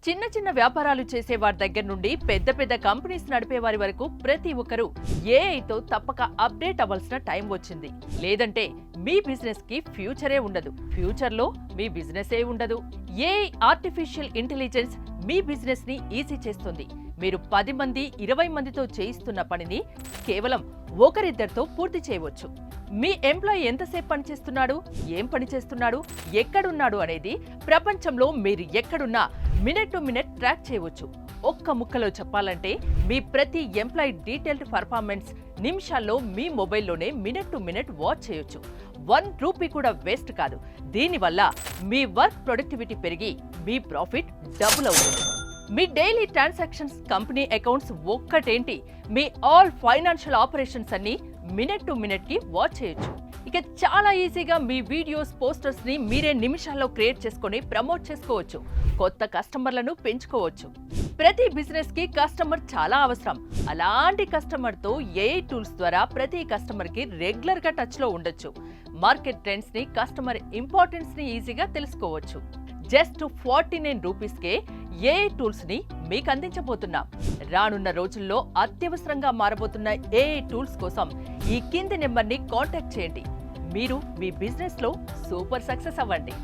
చిన్న చిన్న వ్యాపారాలు చేసే వారి దగ్గర నుండి పెద్ద పెద్ద కంపెనీస్ నడిపే వారి వరకు ప్రతి ఒక్కరూ ఏఐతో తప్పక అప్డేట్ అవ్వాల్సిన టైం వచ్చింది. లేదంటే మీ బిజినెస్ కి ఫ్యూచరే ఉండదు. ఫ్యూచర్ లో మీ బిజినెస్ ఏ ఉండదు. ఏఐ ఆర్టిఫిషియల్ ఇంటెలిజెన్స్ మీ బిజినెస్ ని ఈజీ చేస్తుంది. మీరు 10 మంది 20 మందితో చేయిస్తున్న పనిని కేవలం ఒకరిద్దరితో పూర్తి చేయవచ్చు. మీ ఎంప్లాయీ ఎంతసేపు పనిచేస్తున్నాడు, ఏం పని చేస్తున్నాడు, ఎక్కడున్నాడు అనేది ప్రపంచంలో మీరు ఎక్కడున్నా మినిట్ టు మినిట్ ట్రాక్ చేయవచ్చు. ఒక్క ముక్కలో చెప్పాలంటే మీ ప్రతి ఎంప్లాయీ డీటెయిల్డ్ పర్ఫార్మెన్స్ నిమిషాల్లో మీ మొబైల్లోనే మినిట్ టు మినిట్ వాచ్ చేయొచ్చు. 1 రూపీ కూడా వేస్ట్ కాదు. దీనివల్ల మీ వర్క్ ప్రొడక్టివిటీ పెరిగి మీ ప్రాఫిట్ డబుల్ అవుతుంది. మీ daily transactions, company accounts ఒక్కటేంటి, me all financial operations అన్ని మినిట్ టు మినిట్ కి వాచ్ చేయొచ్చు. ఇక చాలా ఈజీగా మీ వీడియోస్, పోస్టర్స్ ని మీరే నిమిషాల్లో క్రియేట్ చేసుకొని ప్రమోట్ చేసుకోవచ్చు. కొత్త కస్టమర్లను పెంచుకోవచ్చు. ప్రతి బిజినెస్ కి కస్టమర్ చాలా అవసరం. అలాంటి కస్టమర్ తో ఏఐ టూల్స్ ద్వారా ప్రతి కస్టమర్ కి రెగ్యులర్ గా టచ్ లో ఉండొచ్చు. మార్కెట్ ట్రెండ్స్ ని, కస్టమర్ ఇంపార్టెన్స్ ని ఈజీగా తెలుసుకోవచ్చు. జస్ట్ 49 రూపీస్కే ఏఐ టూల్స్ ని మీకు అందించబోతున్నాం. రానున్న రోజుల్లో అత్యవసరంగా మారబోతున్న ఏఐ టూల్స్ కోసం ఈ కింది నెంబర్ని కాంటాక్ట్ చేయండి. మీరు మీ బిజినెస్ లో సూపర్ సక్సెస్ అవ్వండి.